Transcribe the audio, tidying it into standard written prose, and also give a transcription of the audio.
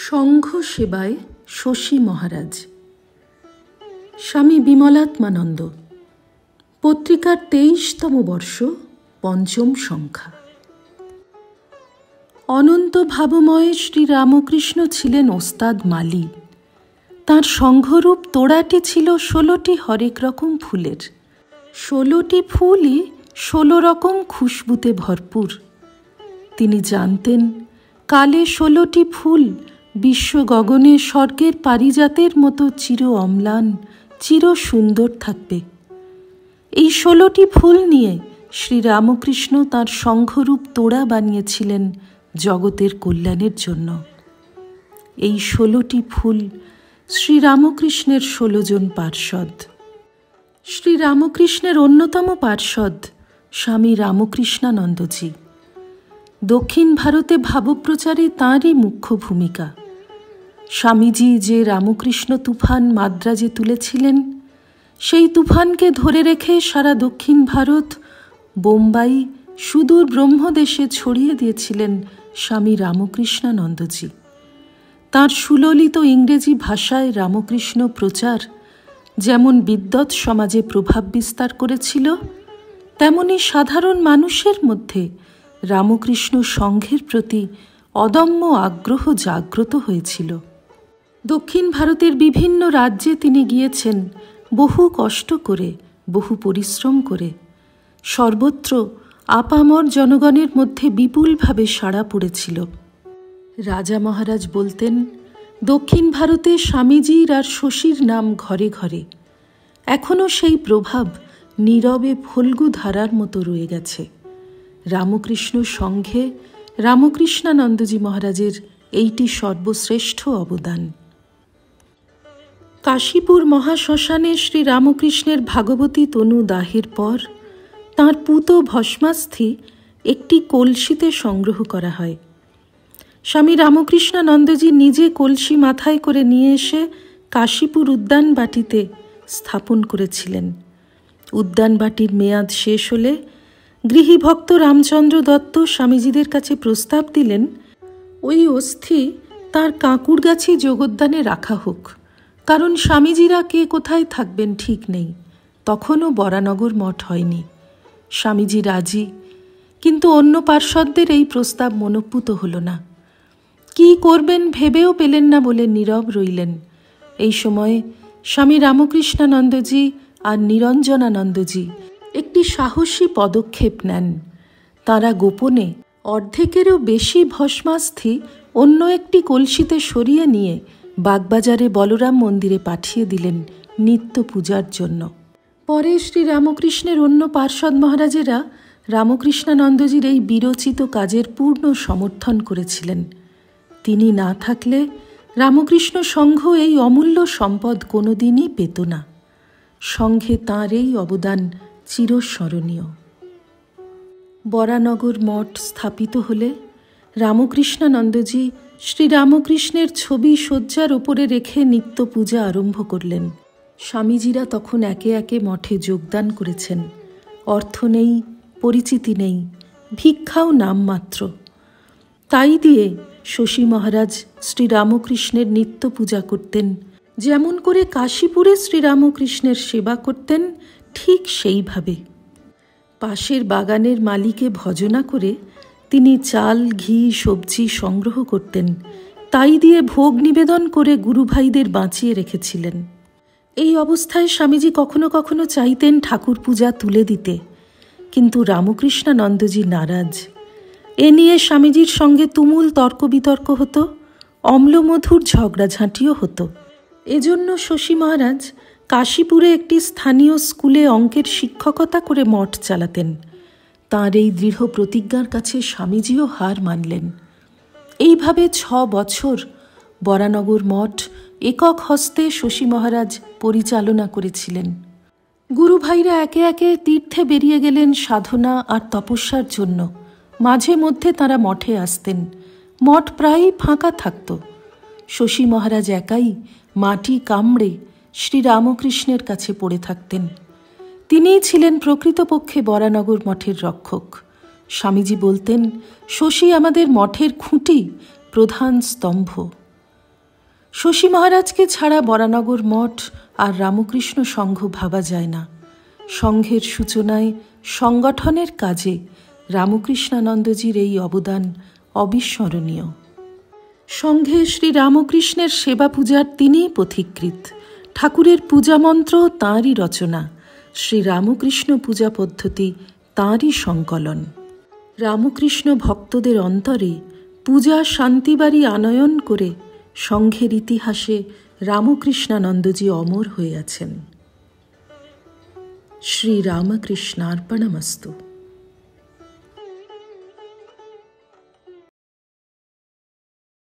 সংঘ সেবায় শশী মহারাজ। স্বামী বিমলাত্মানন্দ। পত্রিকার 23তম বর্ষ, 5ম সংখ্যা। অনন্ত ভাবময় শ্রীরামকৃষ্ণ ছিলেন ওস্তাদ মালি। তাঁর সংঘরূপ তোড়াটি ছিল 16টি হরেক রকম ফুলের। 16টি ফুলই 16 রকম খুশবুতে ভরপুর। তিনি জানতেন কালে 16টি ফুল বিশ্ব গগনে স্বর্গের পারিজাতের মতো চির অম্লান, চির সুন্দর থাকবে। এই 16টি ফুল নিয়ে শ্রীরামকৃষ্ণ তাঁর সংঘরূপ তোড়া বানিয়েছিলেন জগতের কল্যাণের জন্য। এই 16টি ফুল শ্রীরামকৃষ্ণের 16 জন পার্ষদ। শ্রীরামকৃষ্ণের অন্যতম পার্ষদ স্বামী রামকৃষ্ণানন্দজি। দক্ষিণ ভারতে ভাবপ্রচারে তাঁরই মুখ্য ভূমিকা। স্বামীজি যে রামকৃষ্ণ তুফান মাদ্রাজে তুলেছিলেন, সেই তুফানকে ধরে রেখে সারা দক্ষিণ ভারত, বোম্বাই, সুদূর ব্রহ্মদেশে ছড়িয়ে দিয়েছিলেন স্বামী রামকৃষ্ণানন্দজি। তাঁর সুললিত ইংরেজি ভাষায় রামকৃষ্ণ প্রচার যেমন বিদ্বৎ সমাজে প্রভাব বিস্তার করেছিল, তেমনি সাধারণ মানুষের মধ্যে রামকৃষ্ণ সংঘের প্রতি অদম্য আগ্রহ জাগ্রত হয়েছিল। দক্ষিণ ভারতের বিভিন্ন রাজ্যে তিনি গিয়েছেন বহু কষ্ট করে, বহু পরিশ্রম করে। সর্বত্র আপামর জনগণের মধ্যে বিপুলভাবে সাড়া পড়েছিল। রাজা মহারাজ বলতেন, দক্ষিণ ভারতে স্বামীজির আর শশীর নাম ঘরে ঘরে। এখনও সেই প্রভাব নীরবে ফল্গু ধারার মতো রয়ে গেছে। রামকৃষ্ণ সংঘে রামকৃষ্ণানন্দজি মহারাজের এইটি সর্বশ্রেষ্ঠ অবদান। কাশীপুর মহাশ্মশানে শ্রীরামকৃষ্ণের ভাগবতী তনু দাহের পর তাঁর পুত ভস্মাস্থি একটি কলসিতে সংগ্রহ করা হয়। স্বামী রামকৃষ্ণানন্দজি নিজে কলসি মাথায় করে নিয়ে এসে কাশীপুর উদ্যানবাটিতে স্থাপন করেছিলেন। উদ্যানবাটির মেয়াদ শেষ হলে গৃহী ভক্ত রামচন্দ্র দত্ত স্বামীজিদের কাছে প্রস্তাব দিলেন, ওই অস্থি তাঁর কাঁকুড়গাছি যোগোদ্যানে রাখা হোক, কারণ স্বামীজিরা কে কোথায় থাকবেন ঠিক নেই। তখনও বরানগর মঠ হয়নি। স্বামীজি রাজি, কিন্তু অন্য পার্ষদদের এই প্রস্তাব মনঃপূত হল না। কি করবেন ভেবেও পেলেন না বলে নীরব রইলেন। এই সময়ে স্বামী রামকৃষ্ণানন্দজি আর নিরঞ্জনানন্দজি একটি সাহসী পদক্ষেপ নেন। তাঁরা গোপনে অর্ধেকেরও বেশি ভস্মাস্থি অন্য একটি কলসিতে সরিয়ে নিয়ে বাগবাজারে বলরাম মন্দিরে পাঠিয়ে দিলেন নিত্য পূজার জন্য। পরে শ্রীরামকৃষ্ণের অন্য পার্ষদ মহারাজেরা রামকৃষ্ণানন্দজির এই বিরচিত কাজের পূর্ণ সমর্থন করেছিলেন। তিনি না থাকলে রামকৃষ্ণ সংঘ এই অমূল্য সম্পদ কোনোদিনই পেত না। সংঘে তাঁর এই অবদান চিরস্মরণীয়। বরানগর মঠ স্থাপিত হলে রামকৃষ্ণানন্দজি শ্রীরামকৃষ্ণের ছবি শয্যার ওপরে রেখে নিত্য পূজা আরম্ভ করলেন। স্বামীজিরা তখন একে একে মঠে যোগদান করেছেন। অর্থ নেই, পরিচিতি নেই, ভিক্ষাও নামমাত্র। তাই দিয়ে শশী মহারাজ শ্রীরামকৃষ্ণের নিত্য পূজা করতেন। যেমন করে কাশীপুরে শ্রীরামকৃষ্ণের সেবা করতেন, ঠিক সেইভাবে। পাশের বাগানের মালিকে ভজনা করে তিনি চাল, ঘি, সবজি সংগ্রহ করতেন। তাই দিয়ে ভোগ নিবেদন করে গুরুভাইদের বাঁচিয়ে রেখেছিলেন। এই অবস্থায় স্বামীজি কখনো কখনো চাইতেন ঠাকুর পূজা তুলে দিতে, কিন্তু রামকৃষ্ণানন্দজি নারাজ। এ নিয়ে স্বামীজির সঙ্গে তুমুল তর্ক বিতর্ক হতো, অম্লমধুর ঝগড়াঝাঁটিও হতো। এজন্য শশী মহারাজ কাশীপুরে একটি স্থানীয় স্কুলে অঙ্কের শিক্ষকতা করে মঠ চালাতেন। তাঁর এই দৃঢ় প্রতিজ্ঞার কাছে স্বামীজিও হার মানলেন। এইভাবে 6 বছর বরানগর মঠ একক হস্তে শশী মহারাজ পরিচালনা করেছিলেন। গুরুভাইরা একে একে তীর্থে বেরিয়ে গেলেন সাধনা আর তপস্যার জন্য। মাঝে মধ্যে তাঁরা মঠে আসতেন। মঠ প্রায়ই ফাঁকা থাকত। শশী মহারাজ একাই মাটি কামড়ে শ্রীরামকৃষ্ণের কাছে পড়ে থাকতেন। তিনিই ছিলেন প্রকৃতপক্ষে বরানগর মঠের রক্ষক। স্বামীজি বলতেন, শশী আমাদের মঠের খুঁটি, প্রধান স্তম্ভ। শশী মহারাজকে ছাড়া বরানগর মঠ আর রামকৃষ্ণ সংঘ ভাবা যায় না। সংঘের সূচনায় সংগঠনের কাজে রামকৃষ্ণানন্দজির এই অবদান অবিস্মরণীয়। সংঘে শ্রী রামকৃষ্ণের সেবা পূজার তিনিই পথিকৃৎ। ঠাকুরের পূজা মন্ত্র তাঁরই রচনা, শ্রী রামকৃষ্ণ পূজা পদ্ধতি তাঁরই সংকলন। রামকৃষ্ণ ভক্তদের অন্তরে পূজা শান্তিবাড়ি আনয়ন করে সংঘের ইতিহাসে রামকৃষ্ণানন্দজি অমর হয়ে আছেন। শ্রী রামকৃষ্ণার্পণমস্তু।